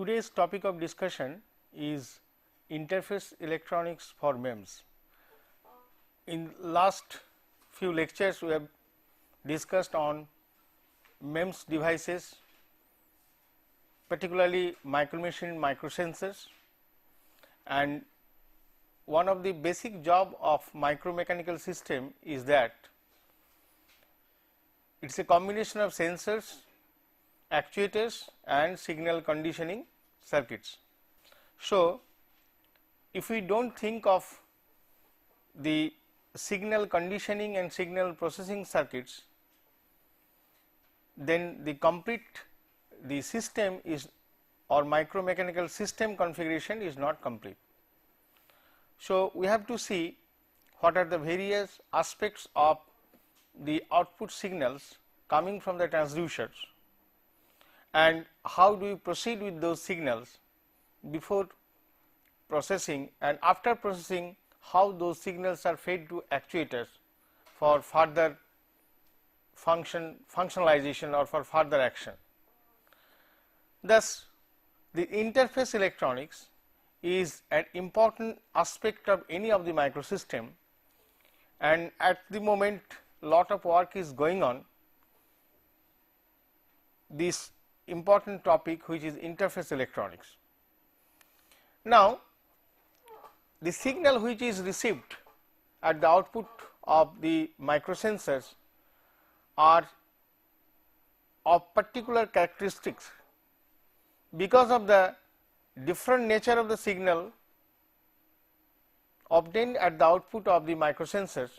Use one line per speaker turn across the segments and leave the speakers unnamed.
Today's topic of discussion is interface electronics for MEMS. In last few lectures we have discussed on MEMS devices, particularly micro machine microsensors, and one of the basic job of micromechanical system is that it is a combination of sensors, actuators and signal conditioning circuits. So, if we do not think of the signal conditioning and signal processing circuits, then the system is or micromechanical system configuration is not complete. So, we have to see what are the various aspects of the output signals coming from the transducers and how do we proceed with those signals before processing, and after processing how those signals are fed to actuators for further functionalization or for further action. Thus, the interface electronics is an important aspect of any of the microsystem, and at the moment lot of work is going on this important topic, which is interface electronics. Now, the signal which is received at the output of the microsensors are of particular characteristics. Because of the different nature of the signal obtained at the output of the microsensors,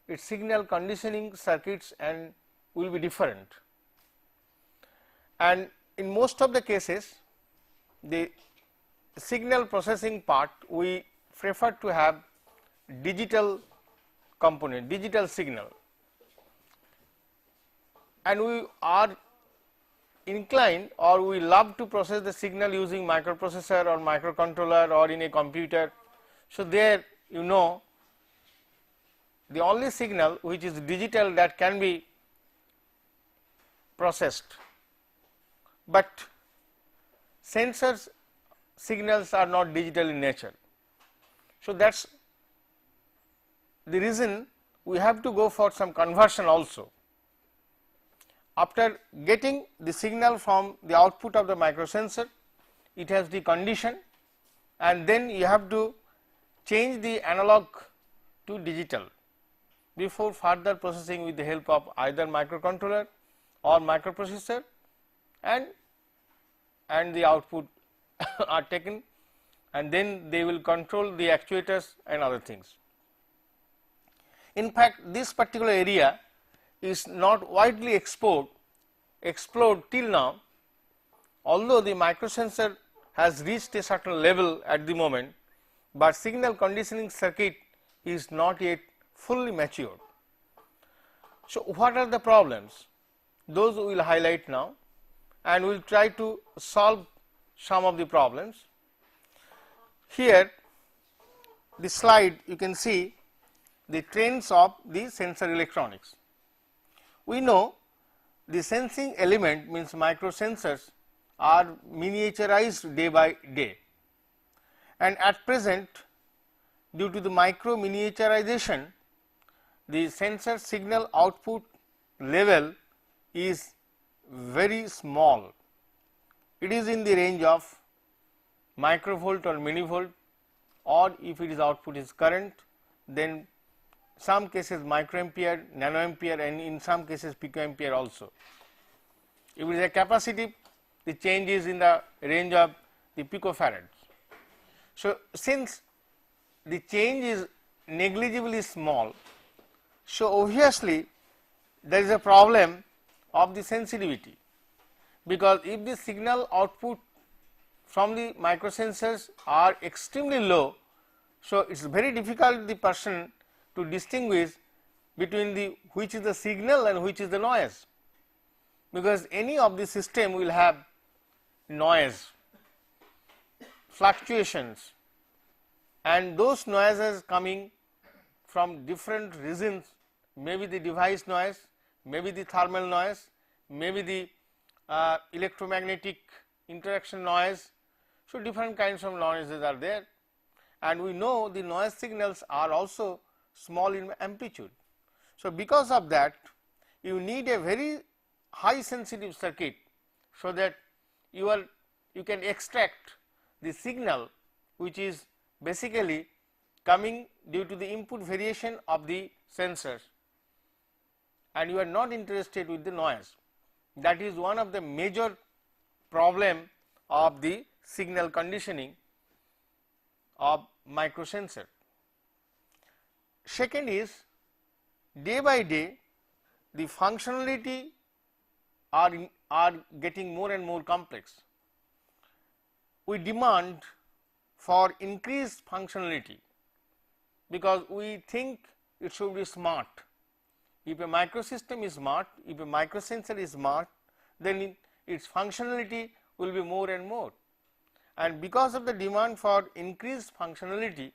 its signal conditioning circuits and will be different. And in most of the cases, the signal processing part we prefer to have digital component, digital signal, and we are inclined or we love to process the signal using microprocessor or microcontroller or in a computer. So, there you know the only signal which is digital that can be processed, but sensors signals are not digital in nature. So, that is the reason we have to go for some conversion also. After getting the signal from the output of the microsensor, it has the condition, and then you have to change the analog to digital before further processing with the help of either microcontroller or microprocessor, and the output are taken, and then they will control the actuators and other things. In fact, this particular area is not widely explored till now, although the microsensor has reached a certain level at the moment, but signal conditioning circuit is not yet fully matured. So, what are the problems? Those we will highlight now, and we will try to solve some of the problems. Here the slide you can see the trends of the sensor electronics. We know the sensing element means microsensors are miniaturized day by day, and at present due to the micro miniaturization the sensor signal output level is very small. It is in the range of microvolt or millivolt, or if it is output is current, then some cases microampere, nanoampere, and in some cases picoampere also. If it is a capacitive, the change is in the range of the picofarads. So, since the change is negligibly small, so obviously there is a problem of the sensitivity, because if the signal output from the microsensors are extremely low, so it is very difficult the person to distinguish between the which is the signal and which is the noise, because any of the system will have noise, fluctuations, and those noises coming from different reasons, maybe the device noise, maybe the thermal noise, maybe the electromagnetic interaction noise. So, different kinds of noises are there, and we know the noise signals are also small in amplitude. So, because of that you need a very high sensitive circuit, so that you can extract the signal which is basically coming due to the input variation of the sensors, and you are not interested with the noise. That is one of the major problem of the signal conditioning of microsensor. Second is, day by day the functionality are getting more and more complex. We demand for increased functionality because we think it should be smart. If a microsystem is smart, if a microsensor is smart, then its functionality will be more and more. And because of the demand for increased functionality,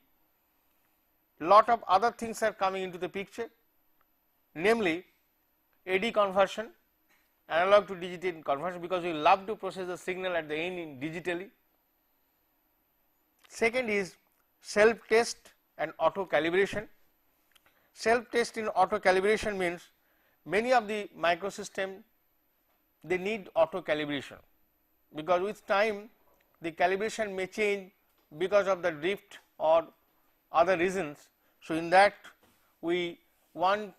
lot of other things are coming into the picture, namely AD conversion, analog to digital conversion, because we love to process the signal at the end digitally. Second is self test and auto calibration. Self test in auto calibration means many of the microsystem they need auto calibration, because with time the calibration may change because of the drift or other reasons. So, in that we want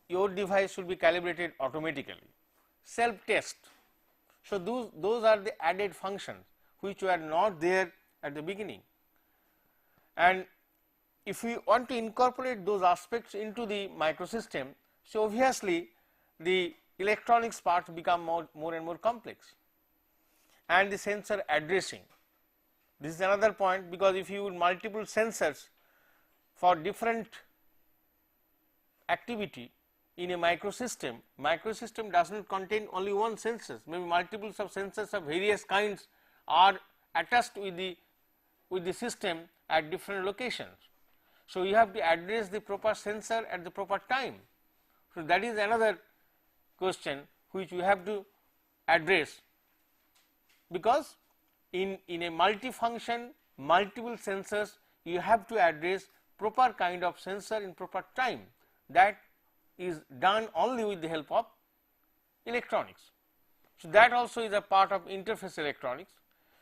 your device should be calibrated automatically. Self test. So, those are the added functions which were not there at the beginning, and if we want to incorporate those aspects into the microsystem, so obviously the electronics part become more and more complex, and the sensor addressing. This is another point, because if you use multiple sensors for different activity in a microsystem, microsystem does not contain only one sensor, maybe multiples of sensors of various kinds are attached with the system at different locations. So, you have to address the proper sensor at the proper time. So, that is another question which we have to address, because in a multifunction multiple sensors you have to address proper kind of sensor in proper time. That is done only with the help of electronics. So, that also is a part of interface electronics.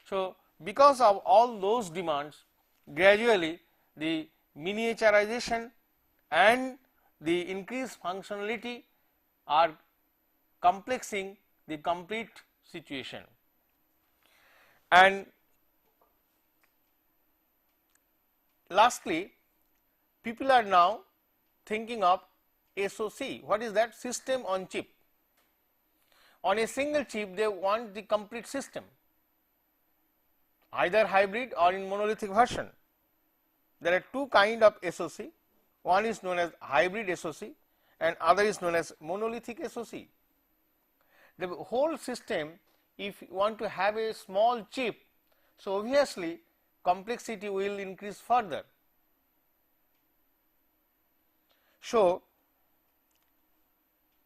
So, because of all those demands, gradually the miniaturization and the increased functionality are complexing the complete situation. And lastly, people are now thinking of SoC. What is that? System on chip. On a single chip they want the complete system, either hybrid or in monolithic version. There are two kind of SoC, one is known as hybrid SoC and other is known as monolithic SoC. The whole system, if you want to have a small chip, so obviously complexity will increase further. So,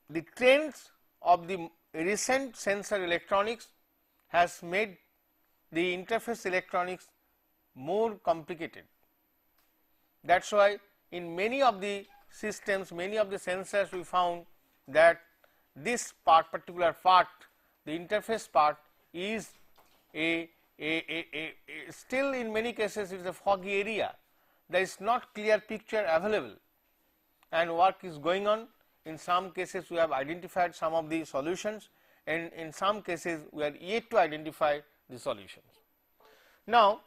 the trends of the recent sensor electronics has made the interface electronics more complicated. That is why in many of the systems, many of the sensors we found that this particular part, the interface part is still in many cases it is a foggy area. There is not clear picture available and work is going on. In some cases we have identified some of the solutions, and in some cases we are yet to identify the solutions. Now,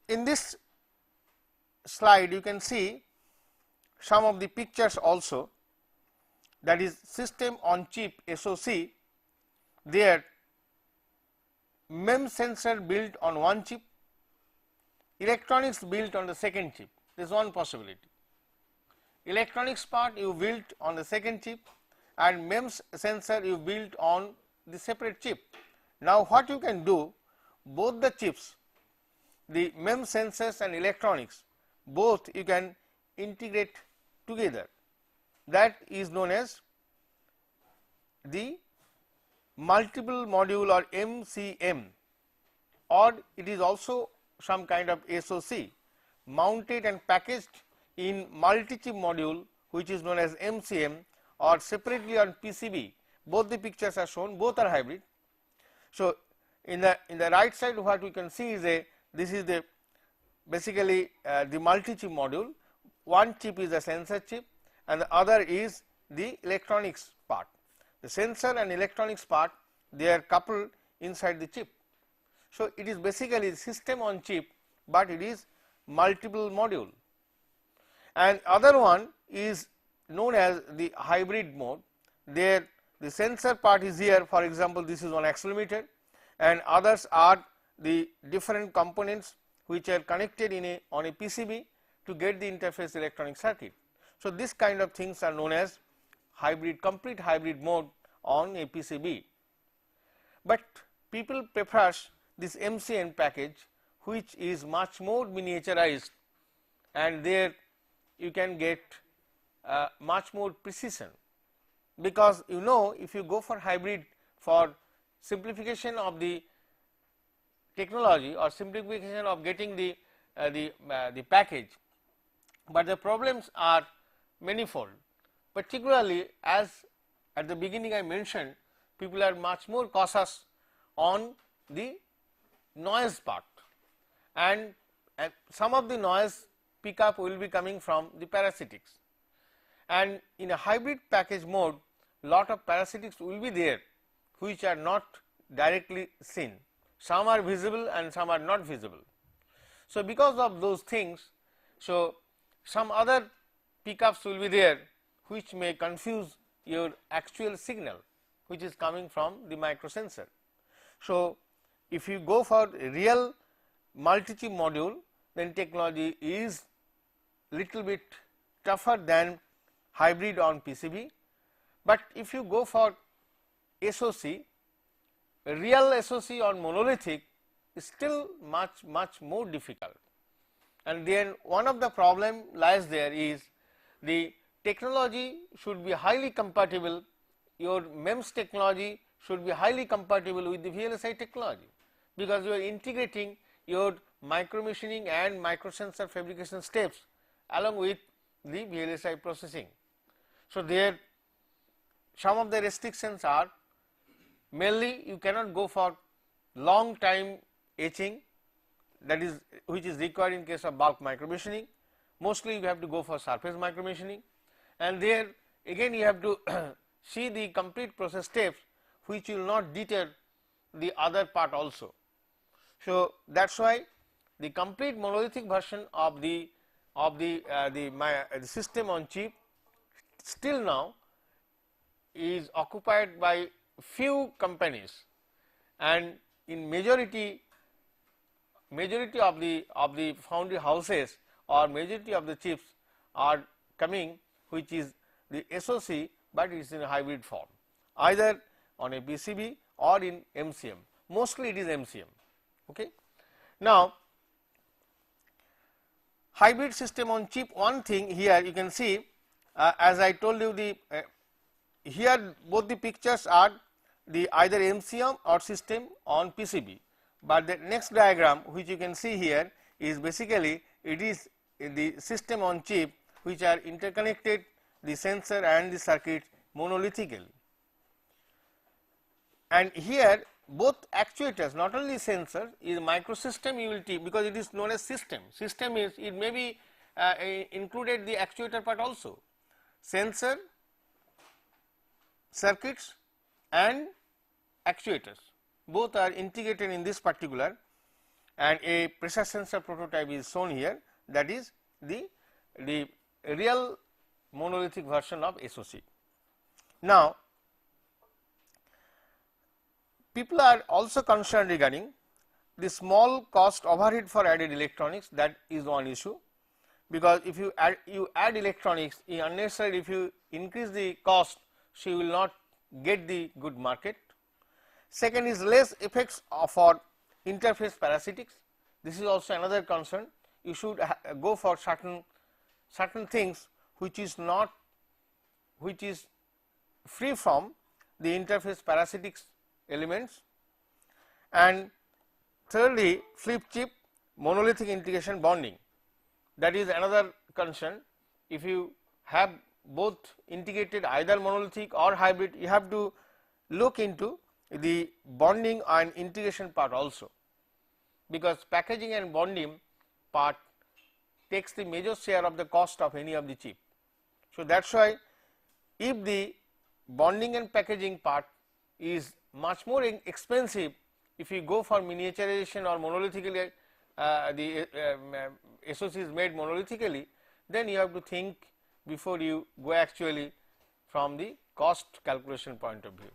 in this slide you can see some of the pictures also, that is system on chip SoC. There MEMS sensor built on one chip, electronics built on the second chip. This is one possibility. Electronics part you built on the second chip and MEMS sensor you built on the separate chip. Now, what you can do, both the chips, the MEMS sensors and electronics, both you can integrate together. That is known as the multiple module or MCM, or it is also some kind of SoC mounted and packaged in multi-chip module, which is known as MCM, or separately on PCB. Both the pictures are shown, both are hybrid. So, in the right side what we can see is this is the basically the multi-chip module. One chip is a sensor chip and the other is the electronics part. The sensor and electronics part, they are coupled inside the chip. So, it is basically system on chip, but it is multiple module. And other one is known as the hybrid mode. There the sensor part is here, for example, this is one accelerometer, and others are the different components which are connected in on a PCB to get the interface electronic circuit. So, this kind of things are known as hybrid, complete hybrid mode on a PCB. But people prefers this MCM package, which is much more miniaturized, and there you can get much more precision, because you know if you go for hybrid for simplification of the technology or simplification of getting the package, but the problems are manifold, particularly as at the beginning I mentioned, people are much more cautious on the noise part, and some of the noise pickup will be coming from the parasitics, and in a hybrid package mode lot of parasitics will be there which are not directly seen, some are visible and some are not visible. So, because of those things, so some other pickups will be there which may confuse your actual signal which is coming from the microsensor. So, if you go for real multi-chip module, then technology is little bit tougher than hybrid on PCB, but if you go for SoC, real SoC on monolithic is still much more difficult. And then one of the problem lies there is the technology should be highly compatible, your MEMS technology should be highly compatible with the VLSI technology, because you are integrating your micro machining and microsensor fabrication steps along with the VLSI processing. So, there some of the restrictions are mainly you cannot go for long time etching, that is which is required in case of bulk micro machining. Mostly you have to go for surface micro machining, and there again you have to see the complete process steps which will not deter the other part also. So, that is why the complete monolithic version of the system on chip still now is occupied by few companies, and in majority of the foundry houses or majority of the chips are coming which is the SoC, but it is in a hybrid form either on a PCB or in MCM, mostly it is MCM. Okay. Now, hybrid system on chip, one thing here you can see, as I told you, the here both the pictures are the either MCM or system on PCB, but the next diagram which you can see here is basically it is the system on chip which are interconnected the sensor and the circuit monolithically. And here both actuators, not only sensor, is microsystem you will take, because it is known as system. System is, it may be included the actuator part also, sensor, circuits and actuators both are integrated in this particular, and a pressure sensor prototype is shown here, that is the real monolithic version of SoC. Now, people are also concerned regarding the small cost overhead for added electronics, that is one issue, because if you add electronics unnecessarily, if you increase the cost, so you will not get the good market. Second is less effects for interface parasitics, this is also another concern. You should go for certain things which is free from the interface parasitics elements. And thirdly, flip chip monolithic integration bonding, that is another concern. If you have both integrated either monolithic or hybrid, you have to look into the bonding and integration part also, because packaging and bonding part takes the major share of the cost of any of the chip. So, that is why if the bonding and packaging part is much more expensive, if you go for miniaturization or monolithically the SoC is made monolithically, then you have to think before you go actually from the cost calculation point of view.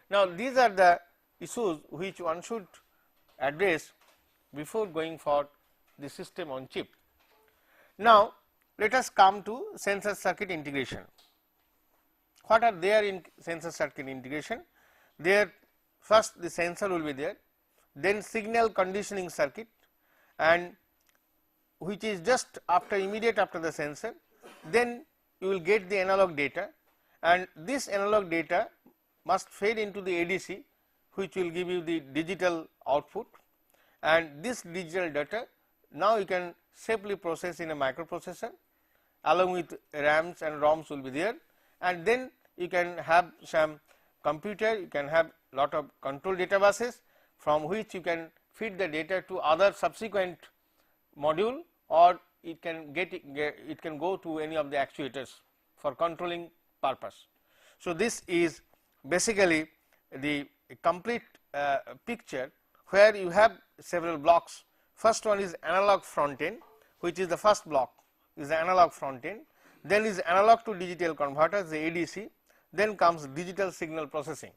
Now, these are the issues which one should address before going for the system on chip. Now, let us come to sensor circuit integration. What are there in sensor circuit integration? There, first the sensor will be there, then signal conditioning circuit, and which is just after immediate after the sensor, then you will get the analog data, and this analog data must fade into the ADC, which will give you the digital output, and this digital data now you can safely process in a microprocessor along with RAMs and ROMs will be there, and then you can have some computer, you can have lot of control data buses from which you can feed the data to other subsequent module, or it can it can go to any of the actuators for controlling purpose. So, this is basically the complete picture where you have several blocks. First one is analog front end, which is the first block is the analog front end, then is analog to digital converters, the ADC, then comes digital signal processing.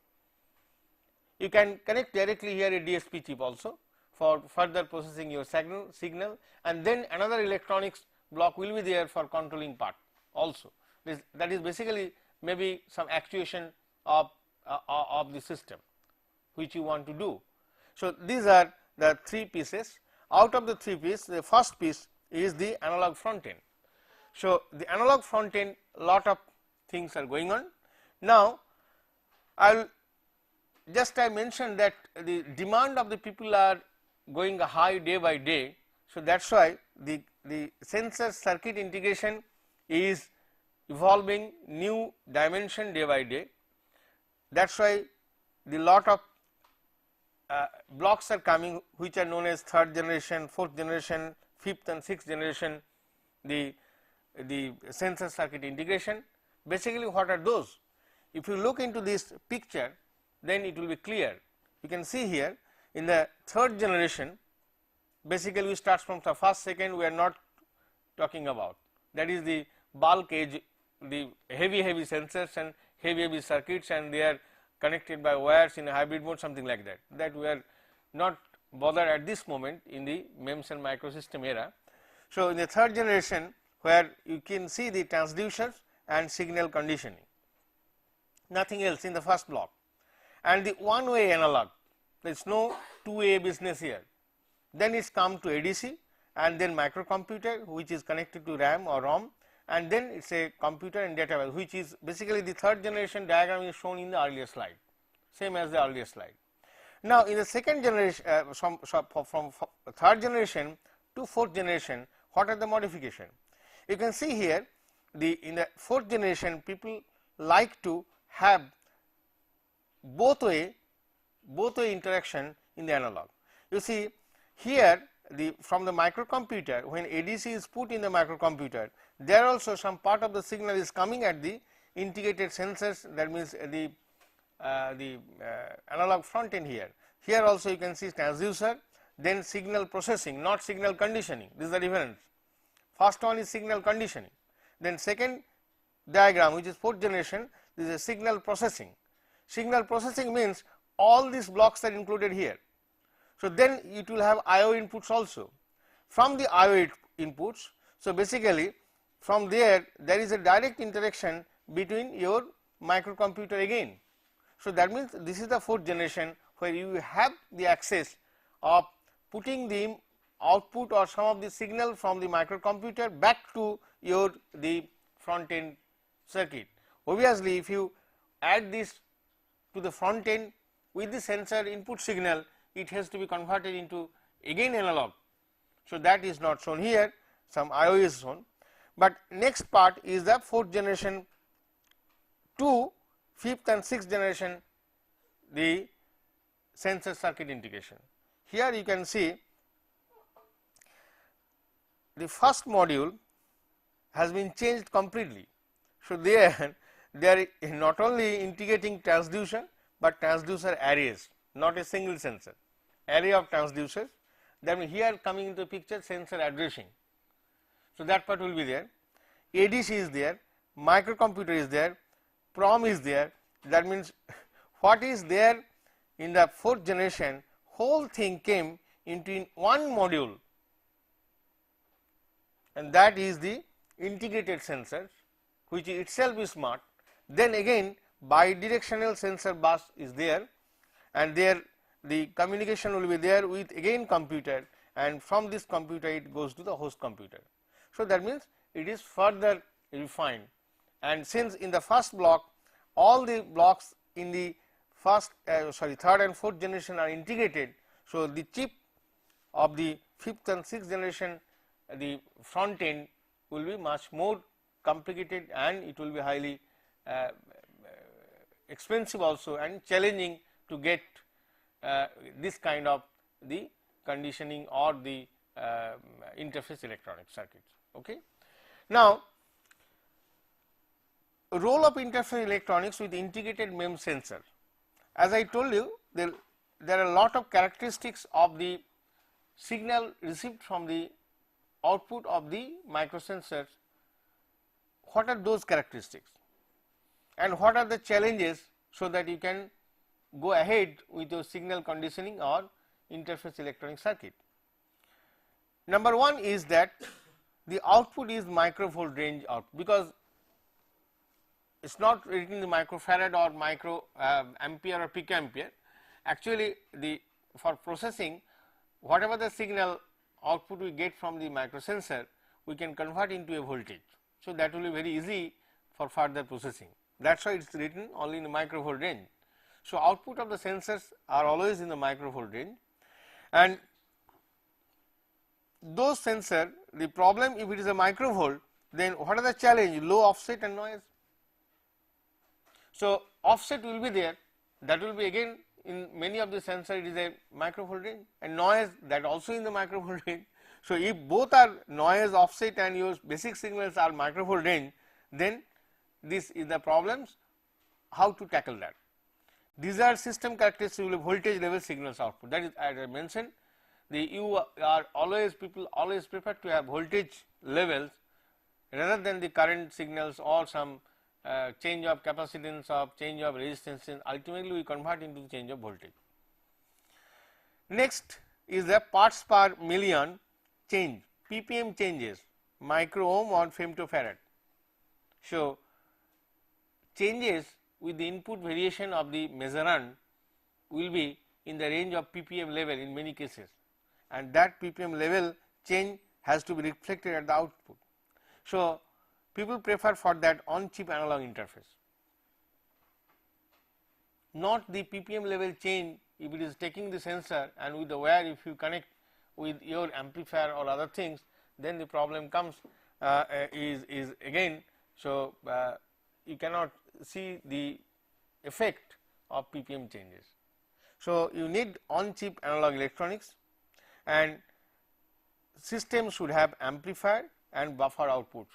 You can connect directly here a DSP chip also for further processing your signal, and then another electronics block will be there for controlling part also. That is basically maybe some actuation of the system which you want to do. So, these are the three pieces. Out of the three pieces, the first piece is the analog front end. So, the analog front end, lot of things are going on. Now, I mentioned that the demand of the people are going high day by day. So, that is why the sensor circuit integration is evolving new dimension day by day. That is why the lot of blocks are coming which are known as third generation, fourth generation, fifth and sixth generation, the sensor circuit integration. Basically, what are those? If you look into this picture, then it will be clear. You can see here in the third generation, basically we start from the first, second we are not talking about, that is the bulk edge, the heavy sensors and heavy circuits, and they are connected by wires in a hybrid mode, something like that we are not bothered at this moment in the MEMS and microsystem era. So, in the third generation where you can see the transducers and signal conditioning, nothing else in the first block, and the one way analog, there is no two-way business here. Then it is come to ADC and then microcomputer which is connected to RAM or ROM, and then it is a computer and data bus, which is basically the third generation diagram is shown in the earlier slide, same as the earlier slide. Now, in the second generation from third generation to fourth generation, what are the modification? You can see here in the fourth generation people like to have both way interaction in the analog. You see here from the microcomputer, when ADC is put in the microcomputer, there also some part of the signal is coming at the integrated sensors, that means the analog front end here. Here also you can see transducer, then signal processing, not signal conditioning, this is the difference. First one is signal conditioning, then second diagram which is fourth generation, this is a signal processing. Signal processing means all these blocks are included here. So, then it will have IO inputs also. From the IO inputs, so basically from there is a direct interaction between your microcomputer again. So, that means this is the fourth generation where you have the access of putting the output or some of the signal from the microcomputer back to the front end circuit. Obviously, if you add this to the front end with the sensor input signal it has to be converted into again analog. So, that is not shown here, some IO is shown, but next part is the 4th generation to 5th and 6th generation the sensor circuit integration. Here you can see the first module has been changed completely. So, they are not only integrating transducer, but transducer arrays, not a single sensor, array of transducers. Then here coming into picture sensor addressing. So, that part will be there, ADC is there, microcomputer is there, PROM is there. That means what is there in the 4th generation, whole thing came into in one module, and that is the integrated sensor, which itself is smart. Then again bidirectional sensor bus is there, and there the communication will be there with again computer, and from this computer it goes to the host computer. So, that means it is further refined, and since in the first block all the blocks in the first 3rd and 4th generation are integrated. So, the chip of the 5th and 6th generation, the front end will be much more complicated, and it will be highly expensive also and challenging to get this kind of the conditioning or the interface electronic circuits. Okay. Now, role of interface electronics with integrated MEMS sensor. As I told you, there are a lot of characteristics of the signal received from the output of the microsensors. What are those characteristics and what are the challenges, so that you can go ahead with your signal conditioning or interface electronic circuit. Number 1 is that the output is microvolt range output, because it is not written in the microfarad or micro ampere or picoampere. Actually, the for processing, whatever the signal output we get from the microsensor, we can convert into a voltage. So, that will be very easy for further processing. That is why it is written only in the microvolt range. So, output of the sensors are always in the microvolt range, and those sensor, the problem if it is a microvolt, then what are the challenge? Low offset and noise. So, offset will be there, that will be again in many of the sensor it is a microvolt range, and noise, that also in the microvolt range. So, if both are noise, offset and your basic signals are microvolt range, then this is the problems, how to tackle that. These are system characteristics of voltage level signals output, that is as I mentioned, you are always, people always prefer to have voltage levels rather than the current signals or some change of capacitance of change of resistance, and ultimately we convert into the change of voltage. Next is the parts per million change, ppm changes, micro ohm or femtofarad. So, changes with the input variation of the measurand will be in the range of ppm level in many cases, and that ppm level change has to be reflected at the output. So, people prefer for that on chip analog interface, not the ppm level change. If it is taking the sensor and with the wire, if you connect with your amplifier or other things, then the problem comes is again. So, you cannot see the effect of ppm changes. So, you need on chip analog electronics, and system should have amplifier and buffer outputs.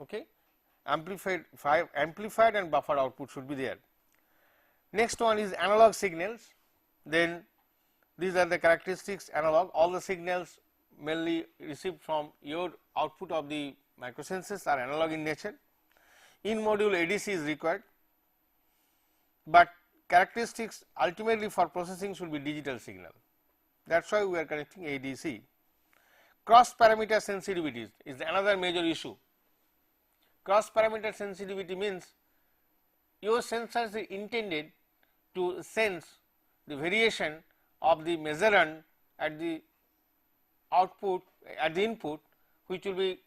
Okay. Amplified and buffer output should be there. Next one is analog signals. Then these are the characteristics analog, all the signals mainly received from your output of the microsensors are analog in nature. In module ADC is required, but characteristics ultimately for processing should be digital signal. That is why we are connecting ADC. Cross parameter sensitivities is another major issue. Cross parameter sensitivity means your sensors is intended to sense the variation of the measurand at the output, at the input, which will be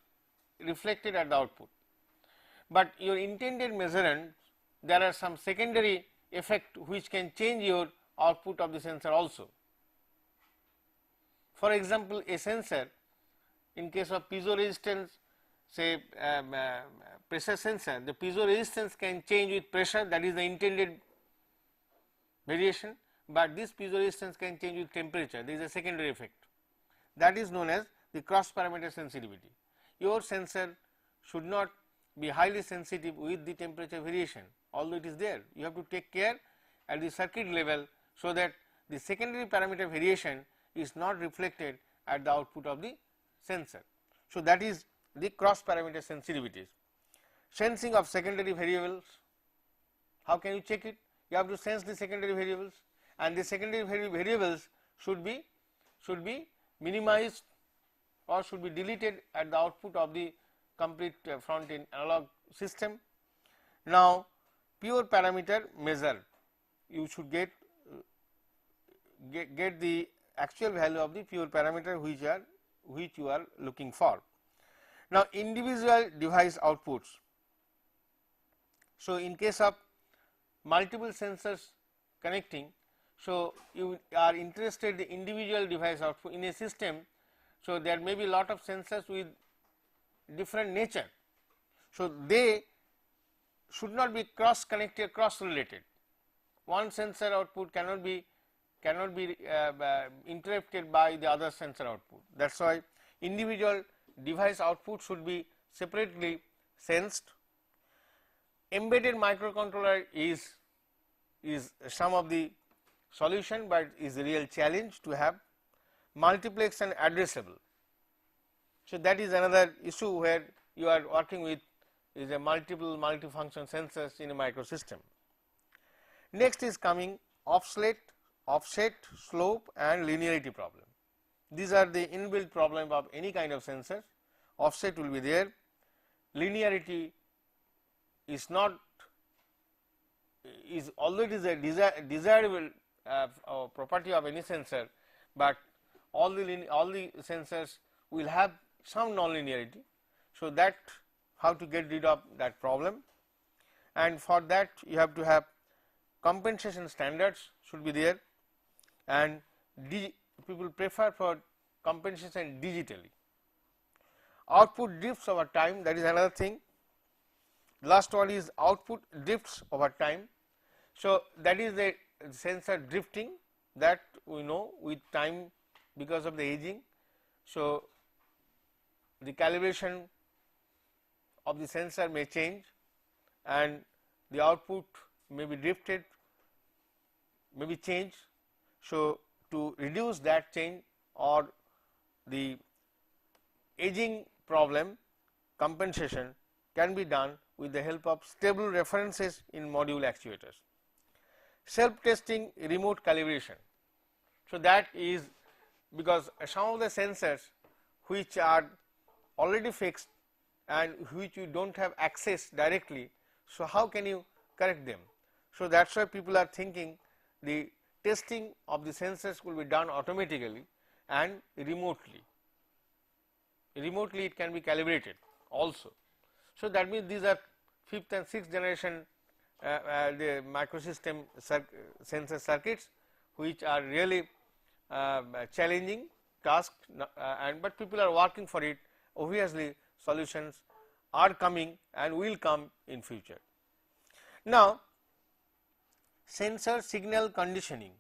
reflected at the output. But your intended measurand, there are some secondary effect which can change your output of the sensor also. For example, a sensor in case of piezo resistance, say pressure sensor, the piezo resistance can change with pressure, that is the intended variation, but this piezo resistance can change with temperature, there is a secondary effect, that is known as the cross parameter sensitivity. Your sensor should not be highly sensitive with the temperature variation, although it is there. You have to take care at the circuit level, so that the secondary parameter variation is not reflected at the output of the sensor. So, that is the cross parameter sensitivities. Sensing of secondary variables, how can you check it? You have to sense the secondary variables, and the secondary variables should be minimized or should be deleted at the output of the complete front end analog system. Now, pure parameter measure, you should get the actual value of the pure parameter which you are looking for. Now, individual device outputs. So, in case of multiple sensors connecting, so you are interested in the individual device output in a system. So, there may be lot of sensors with different nature. So, they should not be cross connected, cross related. One sensor output cannot be interrupted by the other sensor output. That is why individual device output should be separately sensed. Embedded microcontroller is some of the solution, but is a real challenge to have. Multiplex and addressable. So, that is another issue where you are working with is a multifunction sensors in a microsystem. Next is coming offset, slope and linearity problem. These are the inbuilt problem of any kind of sensor. Offset will be there, linearity is not, is although it is a desirable property of any sensor, but all the sensors will have some nonlinearity. So, that how to get rid of that problem, and for that you have to have compensation standards should be there, and people prefer for compensation digitally. Output drifts over time, that is another thing. Last one is output drifts over time. So, that is the sensor drifting, that we know with time because of the aging. So, the calibration of the sensor may change and the output may be drifted, may be changed. So, to reduce that change or the aging problem, compensation can be done with the help of stable references in module actuators. Self testing remote calibration. So, that is because some of the sensors which are already fixed and which you do not have access directly. So, how can you correct them? So, that is why people are thinking the testing of the sensors will be done automatically and remotely. Remotely it can be calibrated also. So, that means these are 5th and 6th generation the microsystem sensor circuits, which are really challenging task, but people are working for it. Obviously, solutions are coming and will come in future. Now, sensor signal conditioning,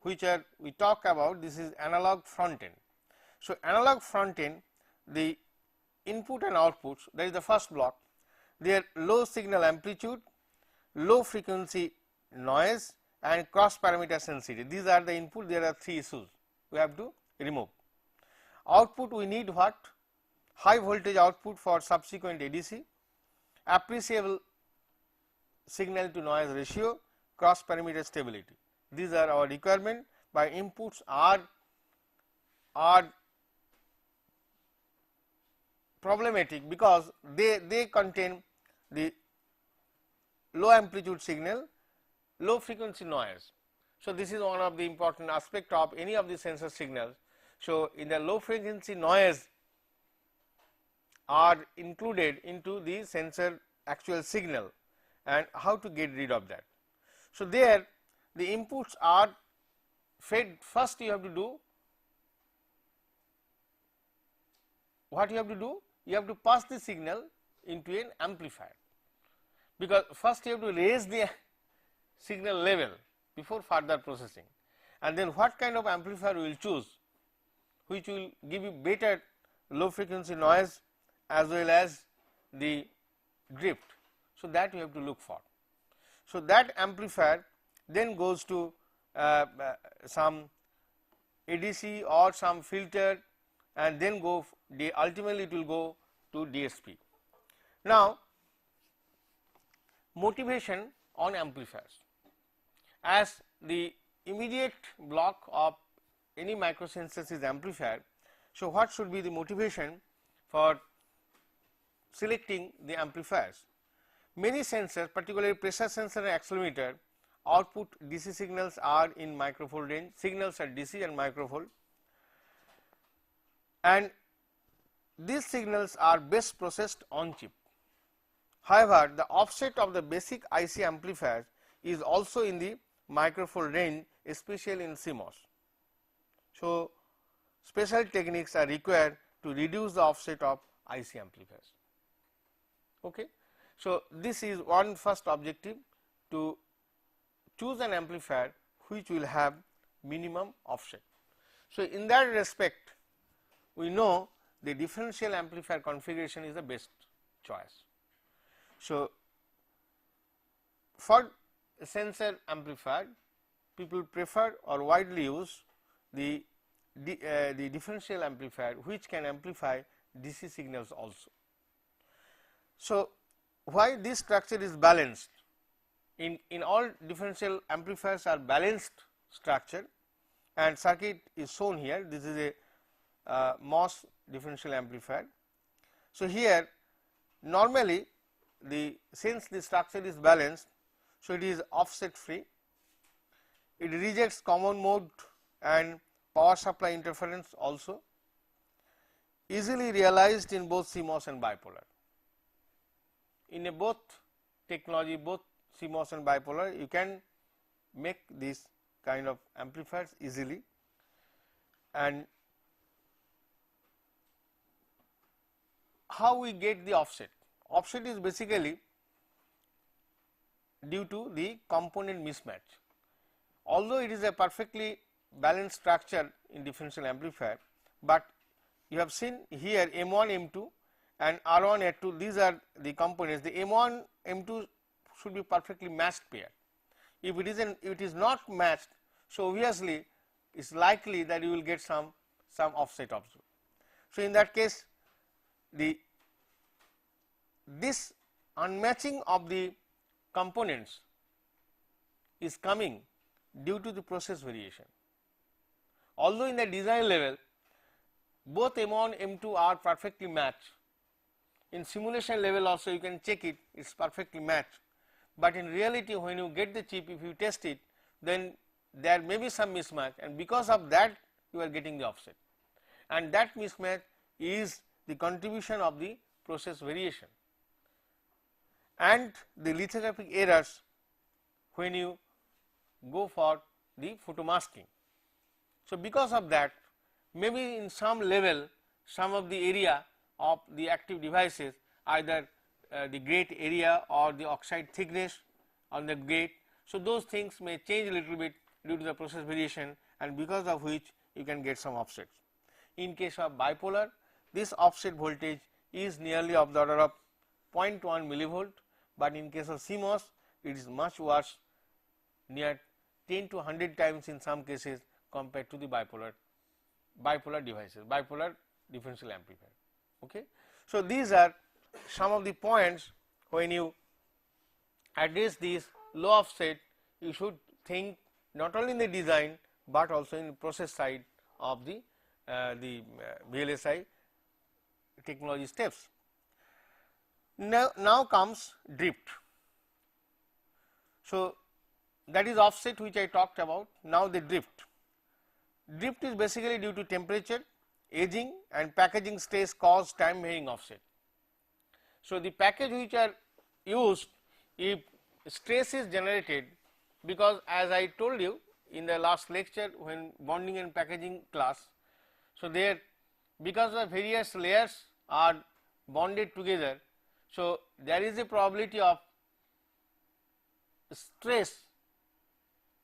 which we talk about, this is analog front end. So, analog front end, the input and outputs, that is the first block, their low signal amplitude, low frequency noise and cross parameter sensitivity. These are the input, there are 3 issues we have to remove. Output, we need what? High voltage output for subsequent ADC, appreciable signal to noise ratio, cross parameter stability. These are our requirement. By inputs are problematic because they contain the low amplitude signal, low frequency noise. So, this is one of the important aspect of any of the sensor signals. So, in the low frequency noise are included into the sensor actual signal, and how to get rid of that. So, there the inputs are fed. First you have to do what you have to do, you have to pass the signal into an amplifier, because first you have to raise the signal level before further processing, and then what kind of amplifier we will choose which will give you better low frequency noise as well as the drift. So, that you have to look for. So, that amplifier then goes to some ADC or some filter, and then go ultimately it will go to DSP. Now, motivation on amplifiers. As the immediate block of any microsensors is amplifier, so what should be the motivation for selecting the amplifiers? Many sensors, particularly pressure sensor and accelerometer, output DC signals are in microvolt range, signals are DC and microvolt, and these signals are best processed on chip. However, the offset of the basic IC amplifiers is also in the microvolt range, especially in CMOS. So, special techniques are required to reduce the offset of IC amplifiers. Okay. So, this is one first objective, to choose an amplifier which will have minimum offset. So, in that respect we know the differential amplifier configuration is the best choice. So, for sensor amplifier people prefer or widely use the differential amplifier which can amplify DC signals also. So, why this structure is balanced? In all differential amplifiers are balanced structure, and circuit is shown here. This is a MOS differential amplifier. So, here normally since the structure is balanced, so it is offset free, it rejects common mode and power supply interference also, easily realized in both CMOS and bipolar. In a both technology, both CMOS and bipolar, you can make this kind of amplifiers easily. And how we get the offset? Offset is basically due to the component mismatch. Although it is a perfectly balanced structure in differential amplifier, but you have seen here M1, M2 and R1, R2, these are the components. The M1, M2 should be perfectly matched pair. If it is not matched, so obviously it is likely that you will get some offset also. So, in that case this unmatching of the components is coming due to the process variation. Although in the design level both M1, M2 are perfectly matched, in simulation level also you can check it, it is perfectly matched, but in reality when you get the chip, if you test it, then there may be some mismatch, and because of that you are getting the offset, and that mismatch is the contribution of the process variation and the lithographic errors when you go for the photomasking. So, because of that, maybe in some level some of the area of the active devices, either the gate area or the oxide thickness on the gate, so those things may change a little bit due to the process variation, and because of which you can get some offsets. In case of bipolar, this offset voltage is nearly of the order of 0.1 millivolt, but in case of CMOS it is much worse, near 10 to 100 times in some cases compared to the bipolar devices, bipolar differential amplifier. Okay. So, these are some of the points when you address these low offset, you should think not only in the design, but also in the process side of the VLSI technology steps. Now comes drift. So, that is offset which I talked about. Now the drift. Drift is basically due to temperature, aging and packaging stress cause time varying offset. So, the package which are used, if stress is generated because as I told you in the last lecture when bonding and packaging class, so there because the various layers are bonded together, so there is a probability of stress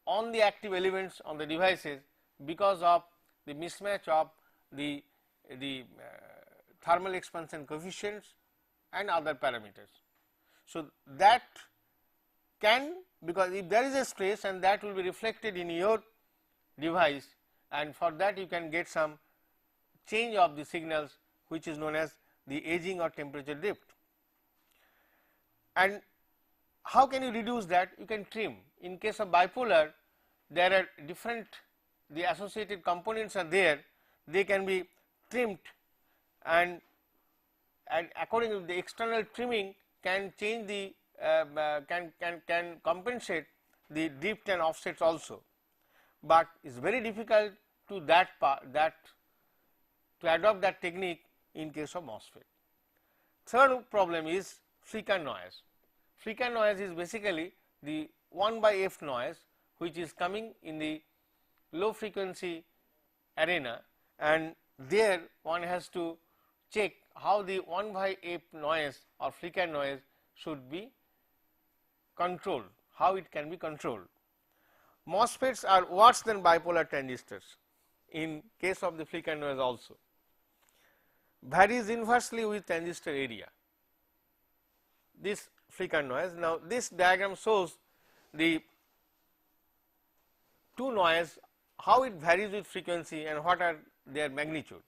on the active elements on the devices because of the mismatch of the thermal expansion coefficients and other parameters. So that can, because if there is a stress and that will be reflected in your device, and for that you can get some change of the signals which is known as the aging or temperature drift. And how can you reduce that? You can trim. In case of bipolar, there are different, the associated components are there, they can be trimmed, and according to the external trimming can change the can compensate the drift and offsets also, but it is very difficult to to adopt that technique in case of MOSFET. Third problem is flicker noise. Flicker noise is basically the 1 by f noise which is coming in the low frequency arena, and there one has to check how the 1 by f noise or flicker noise should be controlled, how it can be controlled. MOSFETs are worse than bipolar transistors in case of the flicker noise also, varies inversely with transistor area, this flicker noise. Now this diagram shows the two noise, how it varies with frequency and what are their magnitude.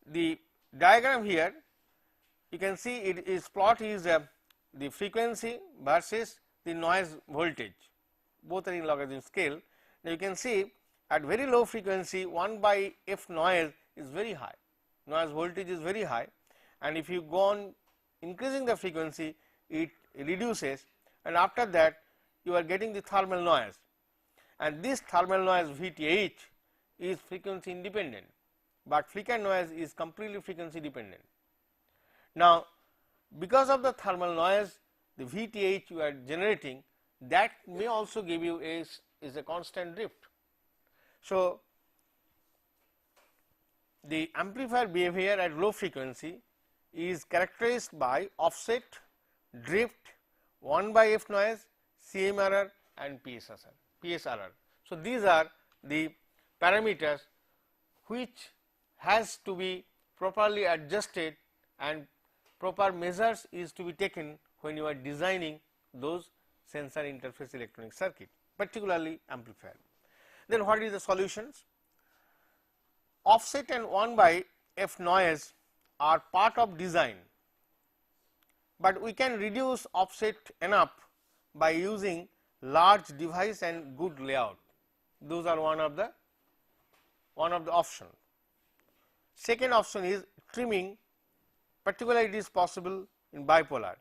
The diagram here you can see it is plot is the frequency versus the noise voltage, both are in logarithm scale. Now you can see at very low frequency 1 by f noise is very high, noise voltage is very high, and if you go on increasing the frequency it reduces, and after that you are getting the thermal noise, and this thermal noise VTH is frequency independent, but flicker noise is completely frequency dependent. Now because of the thermal noise, the VTH you are generating, that may also give you is a constant drift. So the amplifier behavior at low frequency is characterized by offset, drift, 1 by f noise, CMRR and PSRR. So these are the parameters which has to be properly adjusted, and proper measures is to be taken when you are designing those sensor interface electronic circuit, particularly amplifier. Then what is the solutions? Offset and 1 by f noise are part of design, but we can reduce offset enough by using large device and good layout. Those are one of the option. Second option is trimming, particularly it is possible in bipolar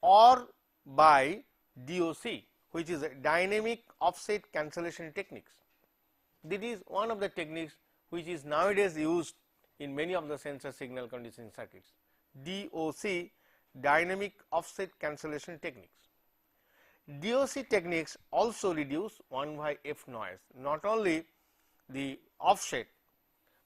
or by DOC, which is a dynamic offset cancellation techniques. This is one of the techniques which is nowadays used in many of the sensor signal conditioning circuits. DOC, dynamic offset cancellation techniques. DOC techniques also reduce 1 by f noise, not only the offset,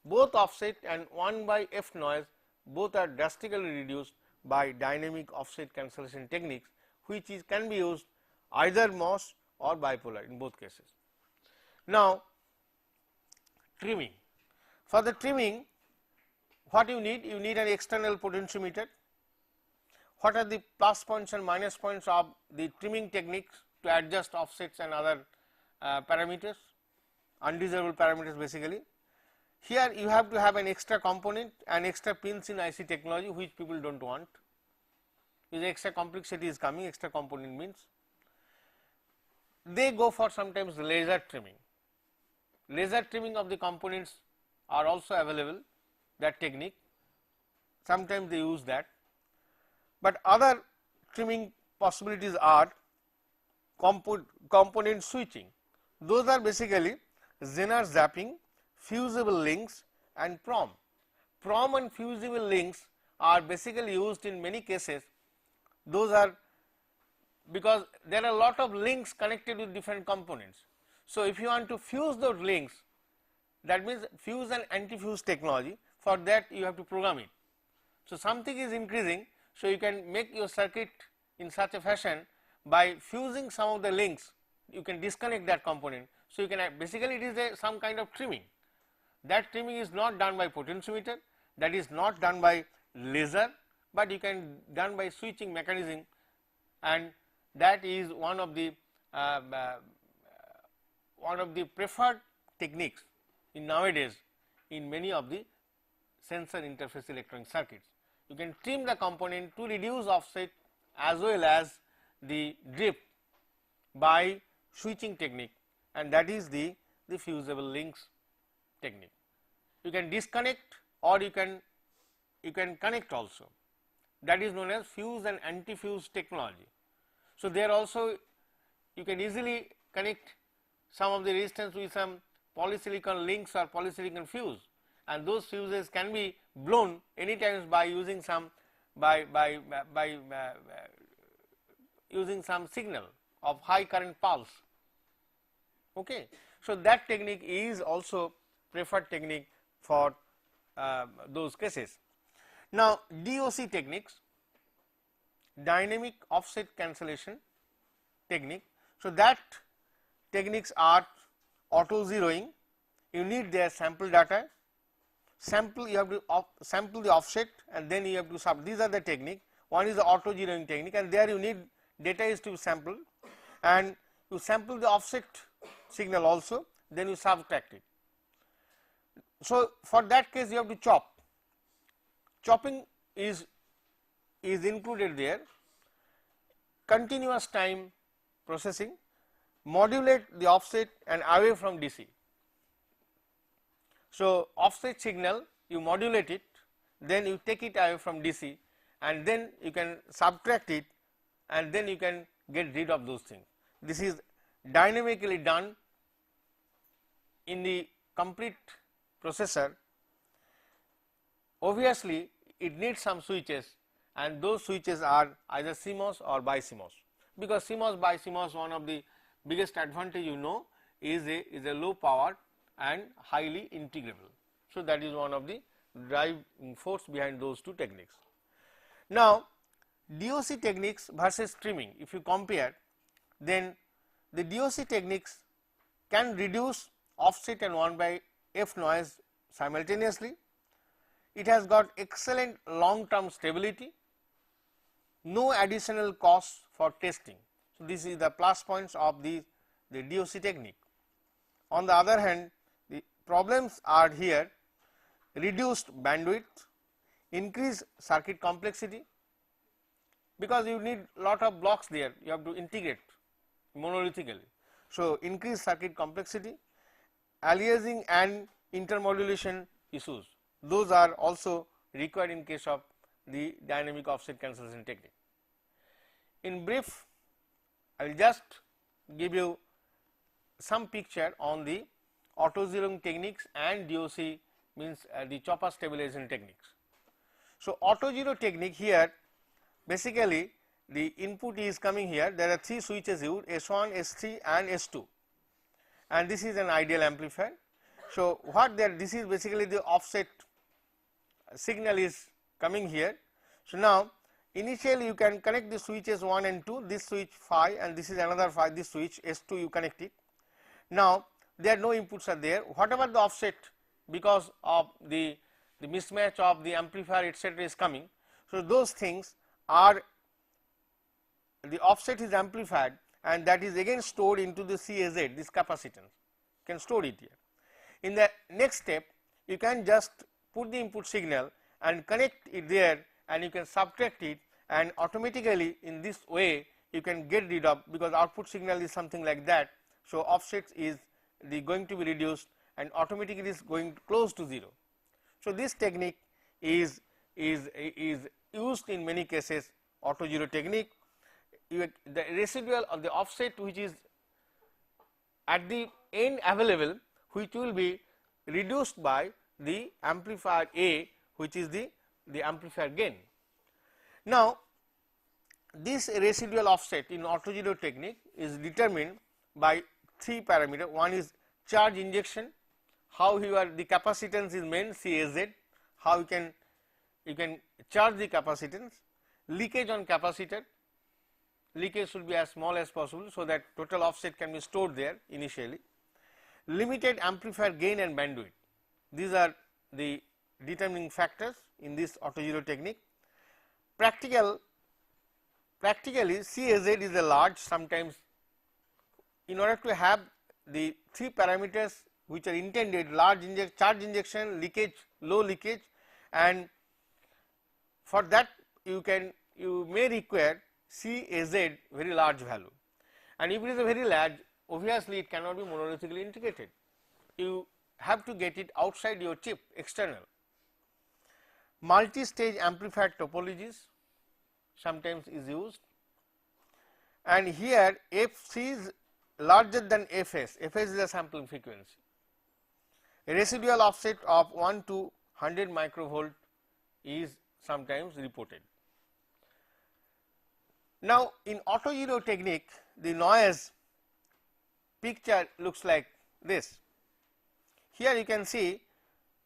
both offset and 1 by f noise both are drastically reduced by dynamic offset cancellation techniques, which can be used either MOS or bipolar in both cases. Now trimming. For the trimming, what you need? You need an external potentiometer. What are the plus points and minus points of the trimming techniques to adjust offsets and other parameters, undesirable parameters basically. Here you have to have an extra component and extra pins in IC technology, which people do not want. If extra complexity is coming, extra component means they go for sometimes laser trimming. Laser trimming of the components are also available, that technique, sometimes they use that. But other trimming possibilities are component switching. Those are basically Zener zapping, fusible links and PROM. PROM and fusible links are basically used in many cases. Those are because there are a lot of links connected with different components. So, if you want to fuse those links, that means fuse and anti-fuse technology, for that you have to program it. So, something is increasing, so you can make your circuit in such a fashion by fusing some of the links, you can disconnect that component. So, you can basically it is some kind of trimming. That trimming is not done by potentiometer, that is not done by laser, but you can done by switching mechanism, and that is one of the preferred techniques in nowadays in many of the sensor interface electronic circuits. You can trim the component to reduce offset as well as the drift by switching technique, and that is the fusible links technique. You can disconnect or you can connect also, that is known as fuse and anti-fuse technology. So, there also you can easily connect some of the resistance with some polysilicon links or polysilicon fuse, and those fuses can be blown any times by using some using some signal of high current pulse. Okay. So, that technique is also preferred technique for those cases. Now, DOC techniques, dynamic offset cancellation technique. So, that techniques are auto zeroing, you need their sample data, sample you have to sample the offset, and then you have to sub. These are the technique. One is the auto zeroing technique, and there you need data is to be sampled, and you sample the offset signal also, then you subtract it. So, for that case you have to chop. Chopping is included there, continuous time processing, modulate the offset and away from DC. So, offset signal you modulate it, then you take it away from DC, and then you can subtract it, and then you can get rid of those things. This is dynamically done in the complete processor. Obviously, it needs some switches, and those switches are either CMOS or BiCMOS, because CMOS BiCMOS, one of the biggest advantage is a low power and highly integrable. So, that is one of the driving force behind those two techniques. Now, DOC techniques versus trimming, if you compare, then the DOC techniques can reduce offset and 1/f noise simultaneously. It has got excellent long term stability, no additional cost for testing. So, this is the plus points of the DOC technique. On the other hand, the problems are here: reduced bandwidth, increased circuit complexity, because you need lot of blocks there, you have to integrate monolithically. So, increased circuit complexity, aliasing and intermodulation issues, those are also required in case of the dynamic offset cancellation technique. In brief, I will just give you some picture on the auto zeroing techniques and DOC, means the chopper stabilization techniques. So, auto zero technique here, basically the input is coming here, there are 3 switches used, S1, S3 and S2, and this is an ideal amplifier. So, what there, this is basically the offset signal is coming here. So, now initially you can connect the switches 1 and 2, this switch phi and this is another phi, this switch S2 you connect it. Now, there are no inputs are there, whatever the offset because of the mismatch of the amplifier etc. is coming. So, those things are, the offset is amplified and that is again stored into the CAZ, this capacitance, can store it here. In the next step, you can just put the input signal and connect it there, and you can subtract it, and automatically in this way you can get rid of, because output signal is something like that. So, offset is going to be reduced and automatically is going close to 0. So, this technique is used in many cases, auto zero technique. The residual of the offset which is at the end available, which will be reduced by the amplifier A, which is the amplifier gain. Now, this residual offset in auto-zero technique is determined by 3 parameters. One is charge injection, how the capacitance is meant CAZ, how you can charge the capacitance, leakage on capacitor, leakage should be as small as possible so that total offset can be stored there initially, limited amplifier gain and bandwidth. These are the determining factors in this auto-zero technique. Practically CAZ is a large, sometimes in order to have the 3 parameters which are intended, large charge injection, leakage, low leakage, and for that you may require CAZ very large value, and if it is a very large, obviously it cannot be monolithically integrated. You have to get it outside your chip, external. Multi-stage amplifier topologies sometimes is used, and here FC is larger than Fs. Fs is the sampling frequency. A residual offset of 1 to 100 microvolt is sometimes reported. Now, in auto-zero technique, the noise picture looks like this. Here you can see,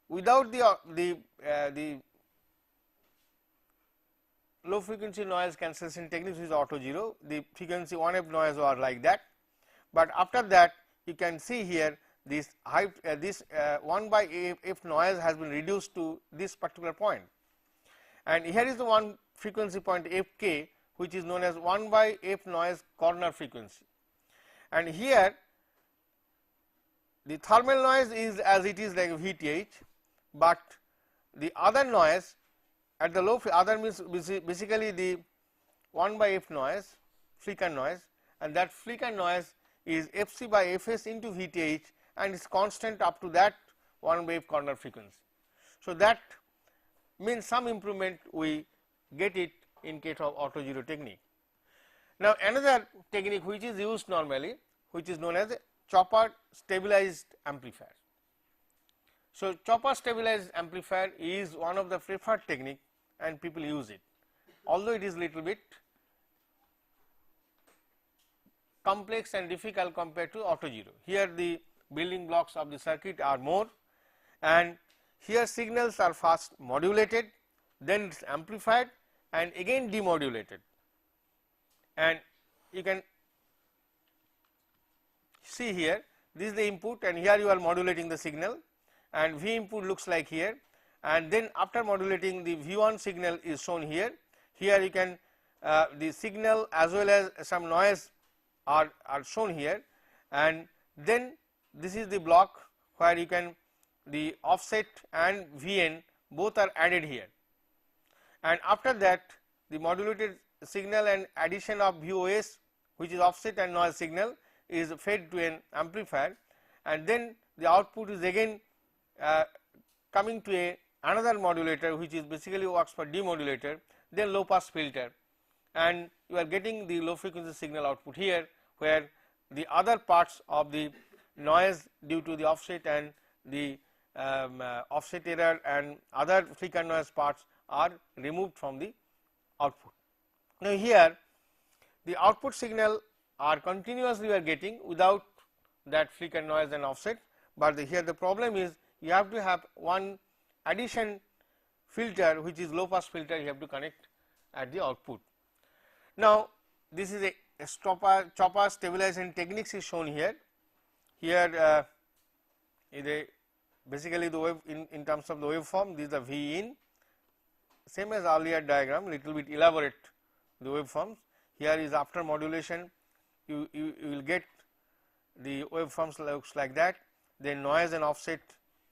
without the low frequency noise cancellation techniques is auto-zero, the frequency 1f noise are like that, but after that you can see here this 1 by f noise has been reduced to this particular point, and here is the one frequency point fk, which is known as 1 by f noise corner frequency, and here the thermal noise is as it is like VTH, but the other noise at the low, other means basically the 1 by f noise, flicker noise, and that flicker noise is Fc by Fs into VTH, and is constant up to that 1 by f corner frequency. So, that means some improvement we get it in case of auto-zero technique. Now, another technique which is used normally, which is known as a chopper stabilized amplifier. So, chopper stabilized amplifier is one of the preferred technique and people use it, although it is little bit complex and difficult compared to auto-zero. Here the building blocks of the circuit are more, and here signals are first modulated, then it is amplified and again demodulated, and you can see here this is the input, and here you are modulating the signal, and V input looks like here, and then after modulating the V1 signal is shown here. Here you can the signal as well as some noise are shown here, and then this is the block where you can the offset and Vn both are added here, and after that the modulated signal and addition of VOS, which is offset and noise signal, is fed to an amplifier, and then the output is again coming to another modulator, which is basically works for demodulator, then low pass filter, and you are getting the low frequency signal output here, where the other parts of the noise due to the offset and the offset error and other flicker noise parts are removed from the output. Now, here the output signal are continuously we are getting without that flicker noise and offset, but here the problem is you have to have one addition filter, which is low pass filter, you have to connect at the output. Now, this is a chopper stabilization techniques is shown here. Here is basically the wave in terms of the waveform, this is the V in, same as earlier diagram, little bit elaborate the waveforms. Here is after modulation, you will get the waveforms looks like that, then noise and offset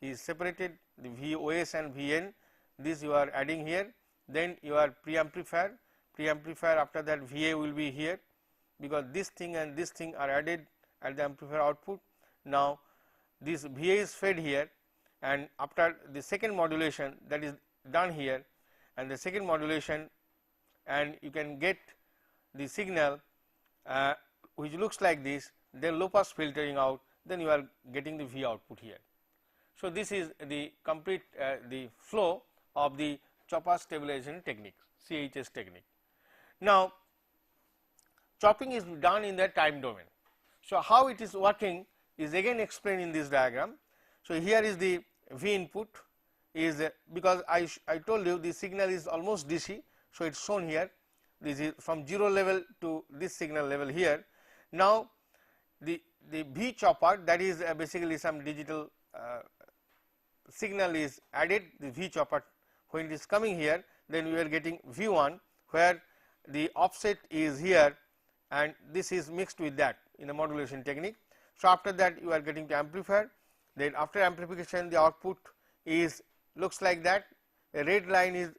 is separated, the VOS and Vn, this you are adding here, then your pre-amplifier after that VA will be here, because this thing and this thing are added at the amplifier output. Now, this VA is fed here, and after the second modulation that is done here, and the second modulation, and you can get the signal which looks like this, then low pass filtering out, then you are getting the V output here. So, this is the complete the flow of the chopper stabilization technique, CHS technique. Now, chopping is done in the time domain. So, how it is working is again explained in this diagram. So, here is the V input is because I told you the signal is almost DC. So, it is shown here, this is from 0 level to this signal level here. Now, the V chopper, that is basically some digital signal is added, the V chopper, when it is coming here, then we are getting V1 where the offset is here and this is mixed with that in the modulation technique. So, after that you are getting the amplifier, then after amplification the output is looks like that, a red line is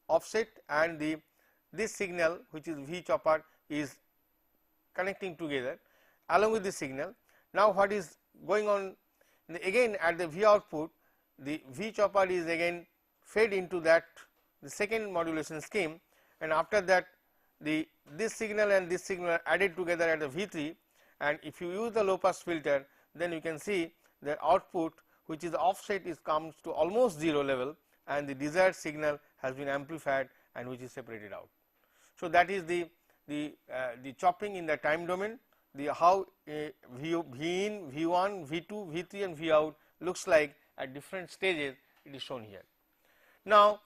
offset and this signal which is V chopper is connecting together along with the signal. Now, what is going on again at the V output, the V chopper is again fed into that the second modulation scheme, and after that this signal and this signal are added together at the V3, and if you use the low pass filter, then you can see the output which is offset is comes to almost 0 level and the desired signal has been amplified and which is separated out. So, that is the chopping in the time domain, the how V in, V1, V2, V3 and V out looks like at different stages, it is shown here. Now,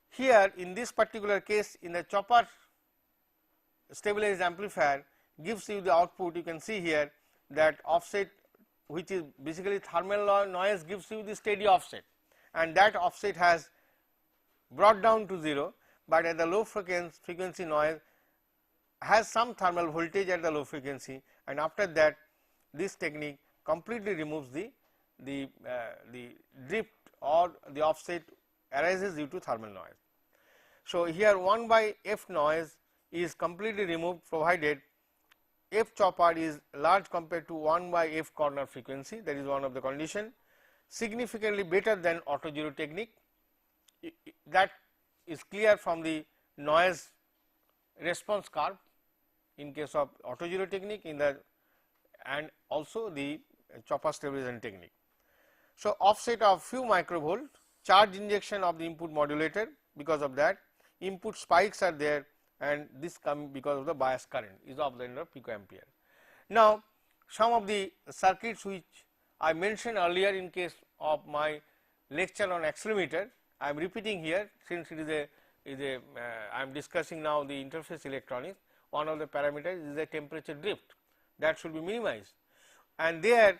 here in this particular case in the chopper stabilized amplifier gives you the output, you can see here that offset which is basically thermal noise gives you the steady offset, and that offset has brought down to 0, but at the low frequency noise has some thermal voltage at the low frequency, and after that this technique completely removes the drift or the offset arises due to thermal noise. So, here 1 by F noise is completely removed provided F chopper is large compared to 1 by F corner frequency, that is one of the condition, significantly better than auto zero technique. That is clear from the noise response curve in case of auto zero technique in the and also the chopper stabilization technique. So, offset of few microvolt, charge injection of the input modulator, because of that input spikes are there and this come because of the bias current is of the order of picoampere. Now, some of the circuits which I mentioned earlier in case of my lecture on accelerometer, I am repeating here since it is a I am discussing now the interface electronics. One of the parameters is the temperature drift that should be minimized, and they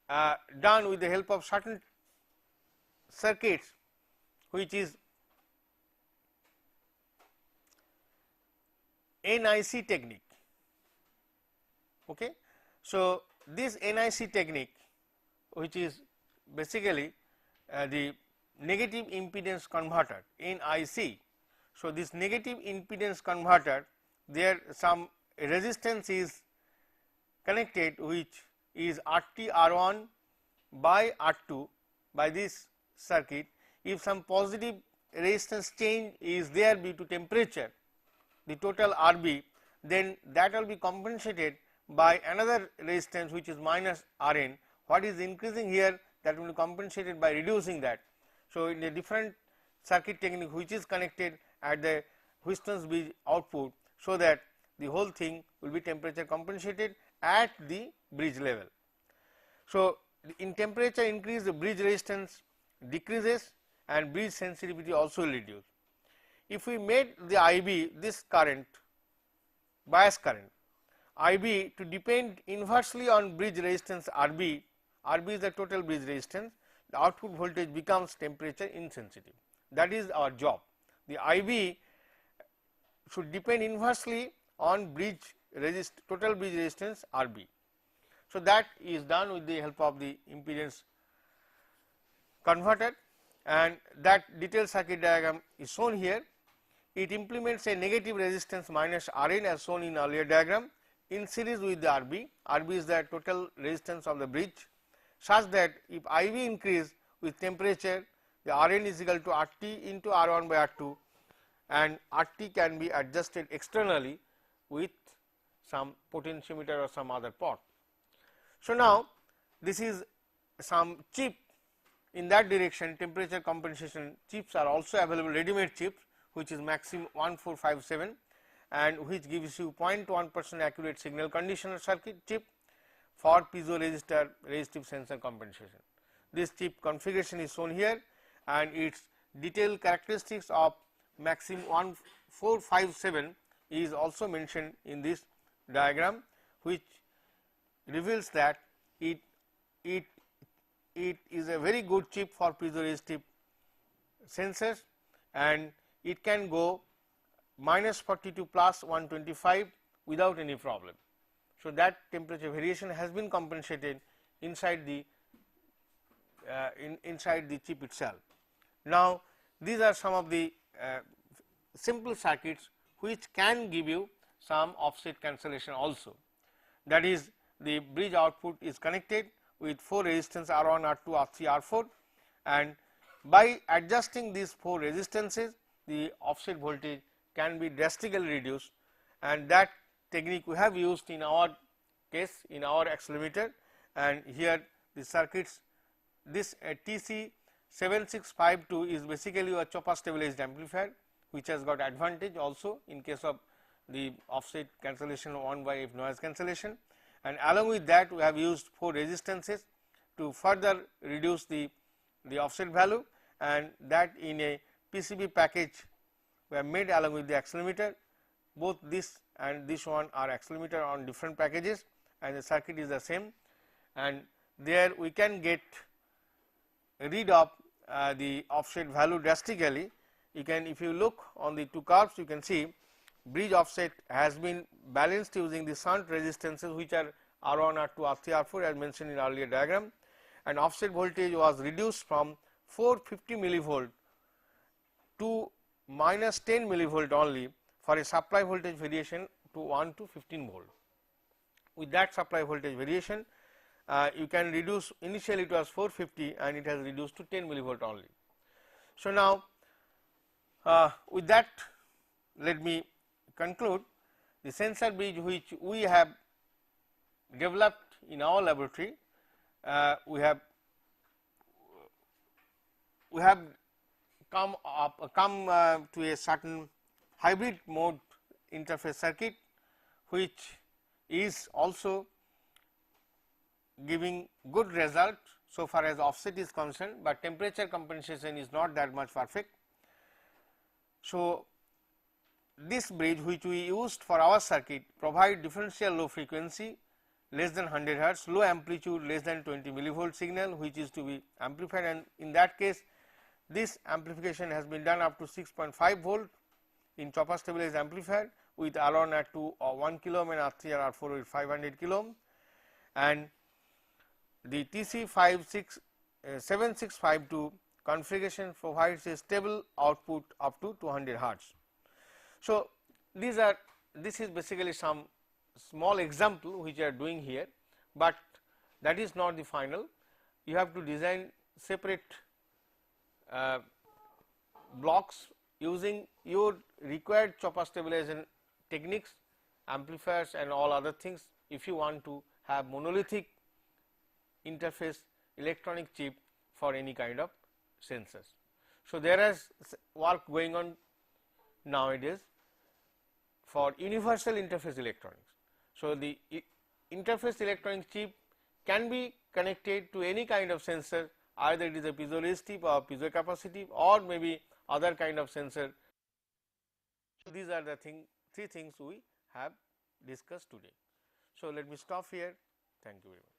are done with the help of certain circuits which is NIC technique. Okay. So, this NIC technique which is basically the negative impedance converter NIC. So, this negative impedance converter, there some resistance is connected which is RT R1 by R2 by this circuit. If some positive resistance change is there due to temperature, the total RB, then that will be compensated by another resistance which is minus Rn. What is increasing here, that will be compensated by reducing that. So, in a different circuit technique which is connected at the Wheaton's bridge output, so that the whole thing will be temperature compensated at the bridge level. So, in temperature increase, the bridge resistance decreases and bridge sensitivity also will reduce. If we made the IB, this current, bias current, IB to depend inversely on bridge resistance RB, RB is the total bridge resistance, the output voltage becomes temperature insensitive. That is our job. The IB should depend inversely on total bridge resistance RB. So, that is done with the help of the impedance converter, and that detailed circuit diagram is shown here. It implements a negative resistance minus Rn as shown in earlier diagram in series with the RB. RB is the total resistance of the bridge, such that if IB increase with temperature, the Rn is equal to RT into R1 by R2, and RT can be adjusted externally with some potentiometer or some other pot. So, now this is some chip in that direction, temperature compensation chips are also available, ready made chips which is maximum 1457, and which gives you 0.1% accurate signal conditioner circuit chip for piezoresistor resistive sensor compensation. This chip configuration is shown here, and its detailed characteristics of Maxim 1457 is also mentioned in this diagram, which reveals that it is a very good chip for piezoresistive sensors, and it can go -40 to +125 without any problem. So, that temperature variation has been compensated inside the chip itself. Now, these are some of the simple circuits which can give you some offset cancellation also. That is, the bridge output is connected with 4 resistance R1, R2, R3, R4, and by adjusting these 4 resistances, the offset voltage can be drastically reduced, and that technique we have used in our case in our accelerometer. And here the circuits, this TC 7652 is basically a chopper stabilized amplifier, which has got advantage also in case of the offset cancellation 1 by F noise cancellation, and along with that we have used 4 resistances to further reduce the offset value, and that in a PCB package we have made along with the accelerometer. Both this and this one are accelerometer on different packages, and the circuit is the same, and there we can get rid of the offset value drastically. You can, if you look on the 2 curves, you can see bridge offset has been balanced using the shunt resistances, which are R1, R2, R3, R4 as mentioned in earlier diagram, and offset voltage was reduced from 450 millivolt to -10 millivolt only for a supply voltage variation to 1 to 15 volt. With that supply voltage variation, you can reduce, initially it was 450 and it has reduced to 10 millivolt only. So, now with that, let me conclude the sensor bridge which we have developed in our laboratory. We have come to a certain hybrid mode interface circuit, which is also giving good result so far as offset is concerned, but temperature compensation is not that much perfect. So, this bridge which we used for our circuit provide differential low frequency less than 100 hertz, low amplitude less than 20 millivolt signal, which is to be amplified, and in that case this amplification has been done up to 6.5 volt in chopper stabilized amplifier with R1, R2 or 1 kilo ohm and R3 or R4 with 500 kilo ohm, and the TC 7652 configuration provides a stable output up to 200 hertz. So, this is basically some small example which you are doing here, but that is not the final. You have to design separate blocks using your required chopper stabilization techniques, amplifiers and all other things, if you want to have monolithic interface electronic chip for any kind of sensors. So, there is work going on nowadays for universal interface electronics. So, the interface electronic chip can be connected to any kind of sensor, either it is a piezoresistive or piezocapacitive or maybe other kind of sensor. So, these are the 3 things we have discussed today. So, let me stop here. Thank you very much.